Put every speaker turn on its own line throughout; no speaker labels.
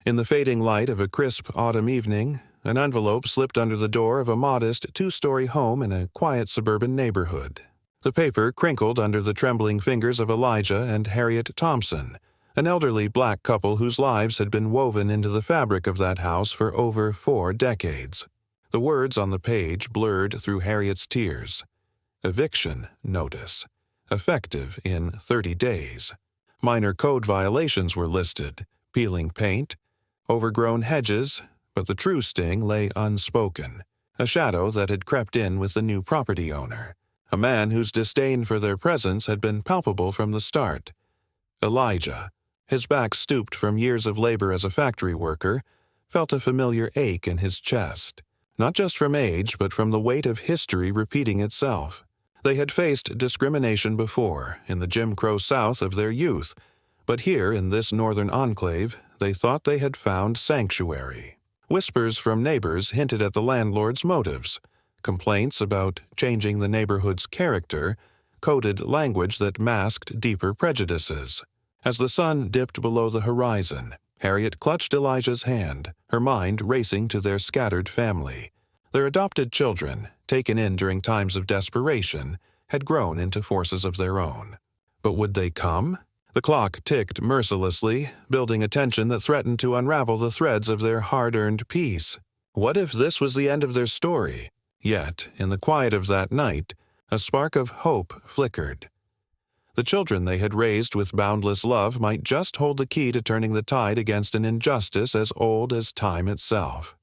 In the fading light of a crisp autumn evening, an envelope slipped under the door of a modest two-story home in a quiet suburban neighborhood. The paper crinkled under the trembling fingers of Elijah and Harriet Thompson, an elderly black couple whose lives had been woven into the fabric of that house for over 4 decades. The words on the page blurred through Harriet's tears. Eviction notice. Effective in 30 days. Minor code violations were listed: peeling paint, overgrown hedges, but the true sting lay unspoken, a shadow that had crept in with the new property owner, a man whose disdain for their presence had been palpable from the start. Elijah, his back stooped from years of labor as a factory worker, felt a familiar ache in his chest, not just from age but from the weight of history repeating itself. They had faced discrimination before, in the Jim Crow South of their youth, but here in this northern enclave, they thought they had found sanctuary. Whispers from neighbors hinted at the landlord's motives. Complaints about changing the neighborhood's character, coded language that masked deeper prejudices. As the sun dipped below the horizon, Harriet clutched Elijah's hand, her mind racing to their scattered family. Their adopted children, taken in during times of desperation, had grown into forces of their own. But would they come? The clock ticked mercilessly, building a tension that threatened to unravel the threads of their hard-earned peace. What if this was the end of their story? Yet, in the quiet of that night, a spark of hope flickered. The children they had raised with boundless love might just hold the key to turning the tide against an injustice as old as time itself.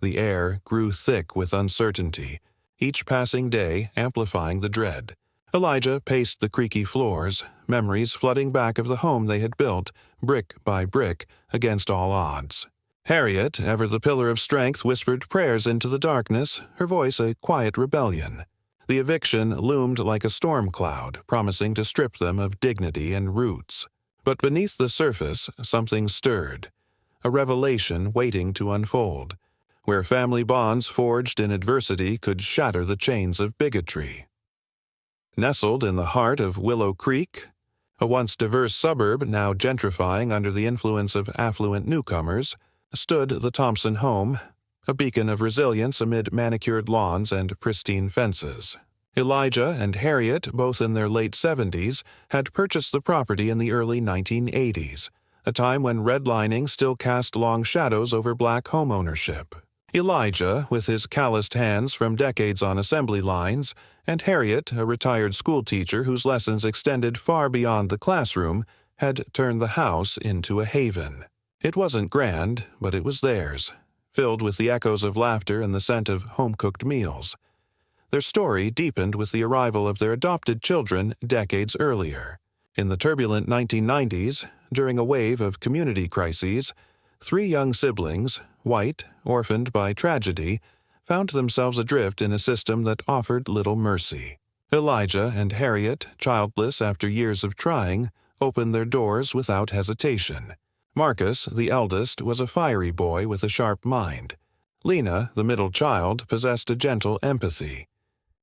The air grew thick with uncertainty, each passing day amplifying the dread. Elijah paced the creaky floors, memories flooding back of the home they had built, brick by brick, against all odds. Harriet, ever the pillar of strength, whispered prayers into the darkness, her voice a quiet rebellion. The eviction loomed like a storm cloud, promising to strip them of dignity and roots. But beneath the surface, something stirred, a revelation waiting to unfold, where family bonds forged in adversity could shatter the chains of bigotry. Nestled in the heart of Willow Creek, a once diverse suburb now gentrifying under the influence of affluent newcomers, stood the Thompson home, a beacon of resilience amid manicured lawns and pristine fences. Elijah and Harriet, both in their late 70s, had purchased the property in the early 1980s, a time when redlining still cast long shadows over black homeownership. Elijah, with his calloused hands from decades on assembly lines, and Harriet, a retired schoolteacher whose lessons extended far beyond the classroom, had turned the house into a haven. It wasn't grand, but it was theirs, filled with the echoes of laughter and the scent of home-cooked meals. Their story deepened with the arrival of their adopted children decades earlier. In the turbulent 1990s, during a wave of community crises, 3 young siblings, white, orphaned by tragedy, found themselves adrift in a system that offered little mercy. Elijah and Harriet, childless after years of trying, opened their doors without hesitation. Marcus, the eldest, was a fiery boy with a sharp mind. Lena, the middle child, possessed a gentle empathy.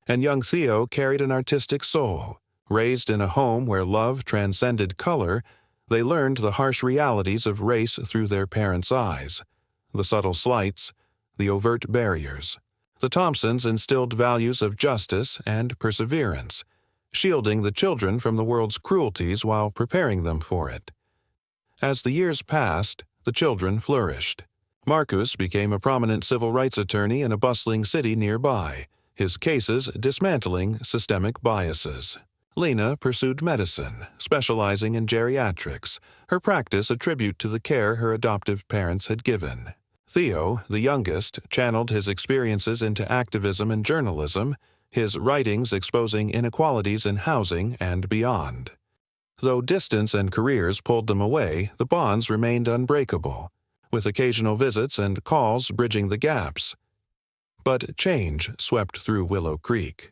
And young Theo carried an artistic soul. Raised in a home where love transcended color, they learned the harsh realities of race through their parents' eyes. The subtle slights, the overt barriers. The Thompsons instilled values of justice and perseverance, shielding the children from the world's cruelties while preparing them for it. As the years passed, the children flourished. Marcus became a prominent civil rights attorney in a bustling city nearby, his cases dismantling systemic biases. Lena pursued medicine, specializing in geriatrics, her practice a tribute to the care her adoptive parents had given. Theo, the youngest, channeled his experiences into activism and journalism, his writings exposing inequalities in housing and beyond. Though distance and careers pulled them away, the bonds remained unbreakable, with occasional visits and calls bridging the gaps. But change swept through Willow Creek.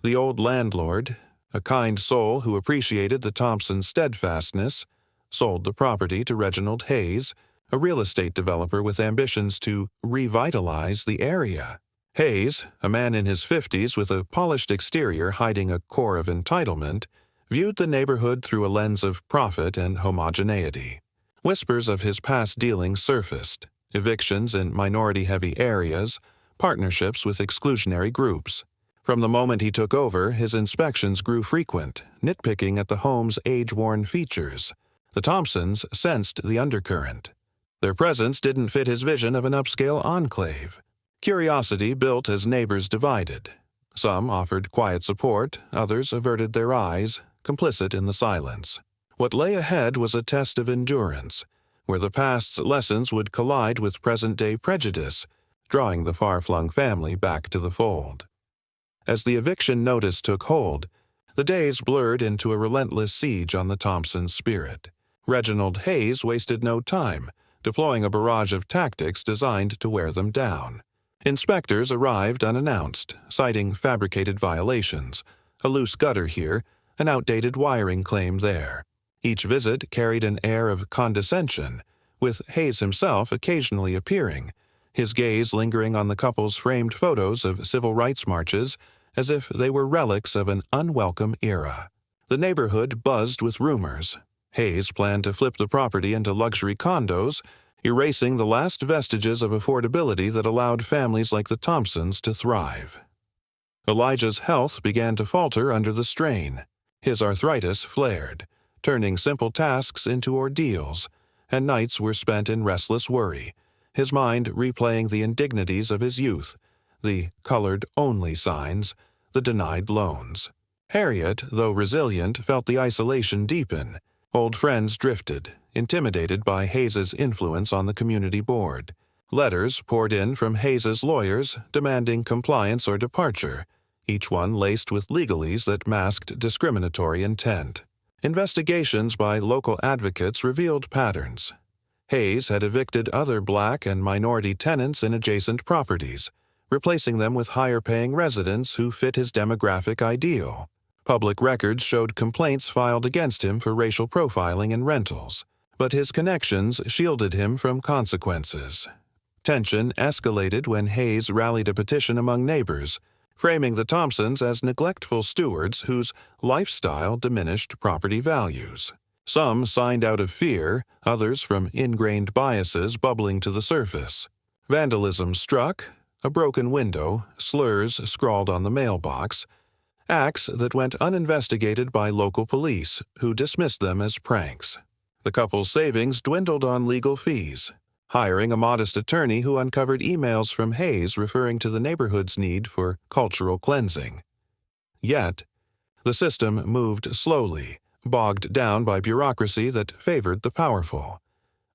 The old landlord, a kind soul who appreciated the Thompsons' steadfastness, sold the property to Reginald Hayes, a real estate developer with ambitions to revitalize the area. Hayes, a man in his 50s with a polished exterior hiding a core of entitlement, viewed the neighborhood through a lens of profit and homogeneity. Whispers of his past dealings surfaced: evictions in minority-heavy areas, partnerships with exclusionary groups. From the moment he took over, his inspections grew frequent, nitpicking at the home's age-worn features. The Thompsons sensed the undercurrent. Their presence didn't fit his vision of an upscale enclave. Curiosity built as neighbors divided. Some offered quiet support, others averted their eyes, complicit in the silence. What lay ahead was a test of endurance, where the past's lessons would collide with present-day prejudice, drawing the far-flung family back to the fold. As the eviction notice took hold, the days blurred into a relentless siege on the Thompsons' spirit. Reginald Hayes wasted no time, deploying a barrage of tactics designed to wear them down. Inspectors arrived unannounced, citing fabricated violations, a loose gutter here, an outdated wiring claim there. Each visit carried an air of condescension, with Hayes himself occasionally appearing, his gaze lingering on the couple's framed photos of civil rights marches as if they were relics of an unwelcome era. The neighborhood buzzed with rumors. Hayes planned to flip the property into luxury condos, erasing the last vestiges of affordability that allowed families like the Thompsons to thrive. Elijah's health began to falter under the strain. His arthritis flared, turning simple tasks into ordeals, and nights were spent in restless worry, his mind replaying the indignities of his youth, the colored-only signs, the denied loans. Harriet, though resilient, felt the isolation deepen. Old friends drifted, intimidated by Hayes's influence on the community board. Letters poured in from Hayes's lawyers demanding compliance or departure, each one laced with legalese that masked discriminatory intent. Investigations by local advocates revealed patterns. Hayes had evicted other Black and minority tenants in adjacent properties, replacing them with higher-paying residents who fit his demographic ideal. Public records showed complaints filed against him for racial profiling in rentals, but his connections shielded him from consequences. Tension escalated when Hayes rallied a petition among neighbors, framing the Thompsons as neglectful stewards whose lifestyle diminished property values. Some signed out of fear, others from ingrained biases bubbling to the surface. Vandalism struck, a broken window, slurs scrawled on the mailbox, acts that went uninvestigated by local police, who dismissed them as pranks. The couple's savings dwindled on legal fees, hiring a modest attorney who uncovered emails from Hayes referring to the neighborhood's need for cultural cleansing. Yet, the system moved slowly, bogged down by bureaucracy that favored the powerful.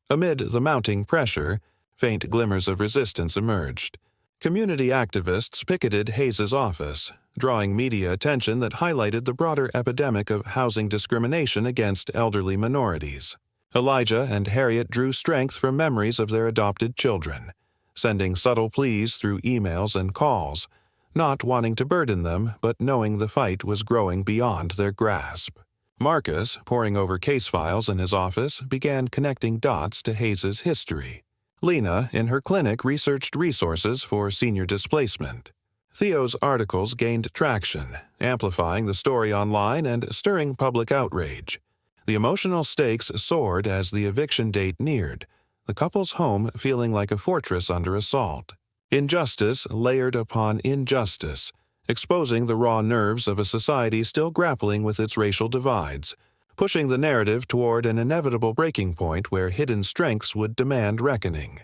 Amid the mounting pressure, faint glimmers of resistance emerged. Community activists picketed Hayes's office, drawing media attention that highlighted the broader epidemic of housing discrimination against elderly minorities. Elijah and Harriet drew strength from memories of their adopted children, sending subtle pleas through emails and calls, not wanting to burden them but knowing the fight was growing beyond their grasp. Marcus, poring over case files in his office, began connecting dots to Hayes's history. Lena, in her clinic, researched resources for senior displacement. Theo's articles gained traction, amplifying the story online and stirring public outrage. The emotional stakes soared as the eviction date neared, the couple's home feeling like a fortress under assault. Injustice layered upon injustice, exposing the raw nerves of a society still grappling with its racial divides, pushing the narrative toward an inevitable breaking point where hidden strengths would demand reckoning.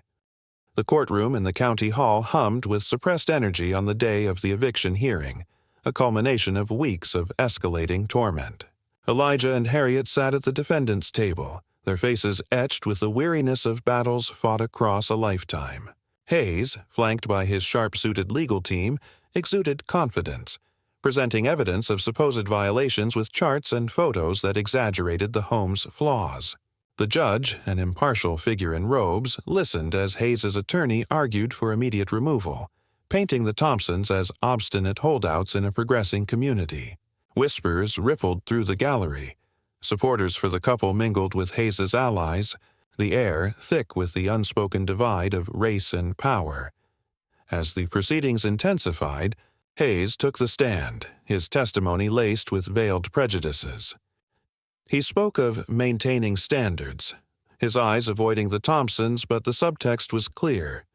The courtroom in the county hall hummed with suppressed energy on the day of the eviction hearing, a culmination of weeks of escalating torment. Elijah and Harriet sat at the defendant's table, their faces etched with the weariness of battles fought across a lifetime. Hayes, flanked by his sharp-suited legal team, exuded confidence, presenting evidence of supposed violations with charts and photos that exaggerated the home's flaws. The judge, an impartial figure in robes, listened as Hayes's attorney argued for immediate removal, painting the Thompsons as obstinate holdouts in a progressing community. Whispers rippled through the gallery. Supporters for the couple mingled with Hayes's allies, the air thick with the unspoken divide of race and power. As the proceedings intensified, Hayes took the stand, his testimony laced with veiled prejudices. He spoke of maintaining standards, his eyes avoiding the Thompsons, but the subtext was clear.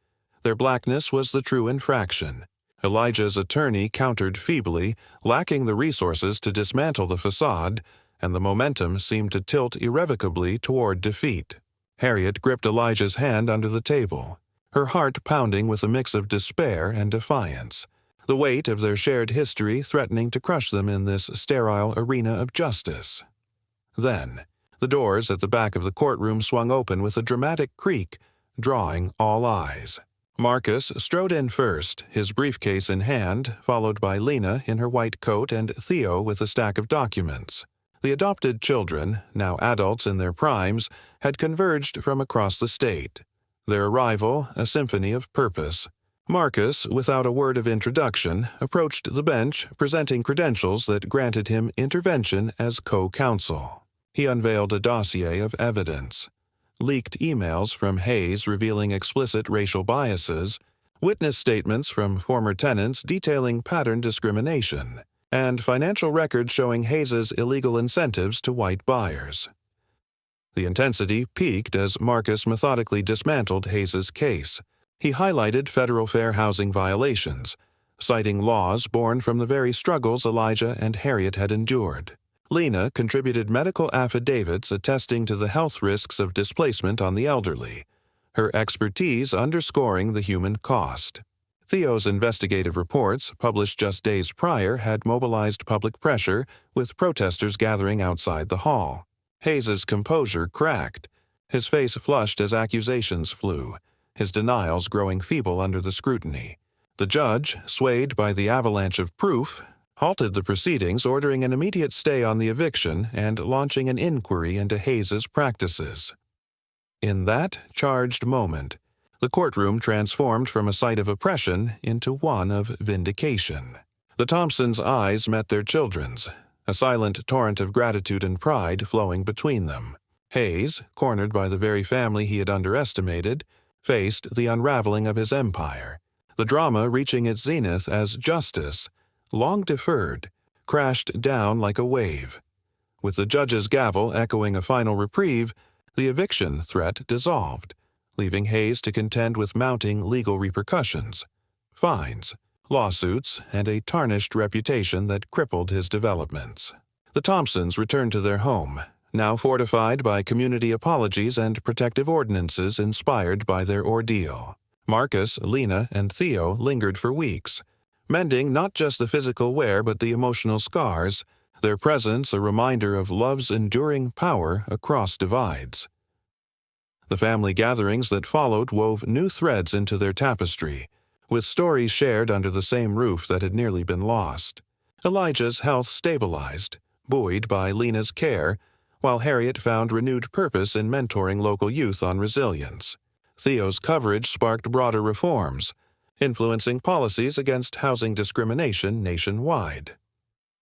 Their blackness was the true infraction. Elijah's attorney countered feebly, lacking the resources to dismantle the facade, and the momentum seemed to tilt irrevocably toward defeat. Harriet gripped Elijah's hand under the table, her heart pounding with a mix of despair and defiance, the weight of their shared history threatening to crush them in this sterile arena of justice. Then, the doors at the back of the courtroom swung open with a dramatic creak, drawing all eyes. Marcus strode in first, his briefcase in hand, followed by Lena in her white coat and Theo with a stack of documents. The adopted children, now adults in their primes, had converged from across the state. Their arrival, a symphony of purpose. Marcus, without a word of introduction, approached the bench, presenting credentials that granted him intervention as co-counsel. He unveiled a dossier of evidence. Leaked emails from Hayes revealing explicit racial biases, witness statements from former tenants detailing pattern discrimination, and financial records showing Hayes's illegal incentives to white buyers. The intensity peaked as Marcus methodically dismantled Hayes's case. He highlighted federal fair housing violations, citing laws born from the very struggles Elijah and Harriet had endured. Lena contributed medical affidavits attesting to the health risks of displacement on the elderly, her expertise underscoring the human cost. Theo's investigative reports, published just days prior, had mobilized public pressure, with protesters gathering outside the hall. Hayes's composure cracked. His face flushed as accusations flew, his denials growing feeble under the scrutiny. The judge, swayed by the avalanche of proof, halted the proceedings, ordering an immediate stay on the eviction and launching an inquiry into Hayes's practices. In that charged moment, the courtroom transformed from a site of oppression into one of vindication. The Thompsons' eyes met their children's, a silent torrent of gratitude and pride flowing between them. Hayes, cornered by the very family he had underestimated, faced the unraveling of his empire, the drama reaching its zenith as justice, long deferred, crashed down like a wave. With the judge's gavel echoing a final reprieve, the eviction threat dissolved, leaving Hayes to contend with mounting legal repercussions, fines, lawsuits, and a tarnished reputation that crippled his developments. The Thompsons returned to their home, now fortified by community apologies and protective ordinances inspired by their ordeal. Marcus, Lena, and Theo lingered for weeks, mending not just the physical wear but the emotional scars, their presence a reminder of love's enduring power across divides. The family gatherings that followed wove new threads into their tapestry, with stories shared under the same roof that had nearly been lost. Elijah's health stabilized, buoyed by Lena's care, while Harriet found renewed purpose in mentoring local youth on resilience. Theo's coverage sparked broader reforms, influencing policies against housing discrimination nationwide.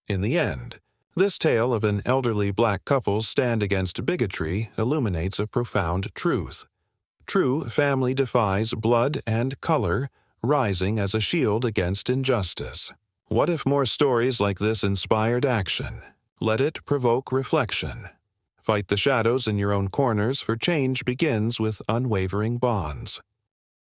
In the end, this tale of an elderly black couple's stand against bigotry illuminates a profound truth. True family defies blood and color, rising as a shield against injustice. What if more stories like this inspired action? Let it provoke reflection. Fight the shadows in your own corners, for change begins with unwavering bonds.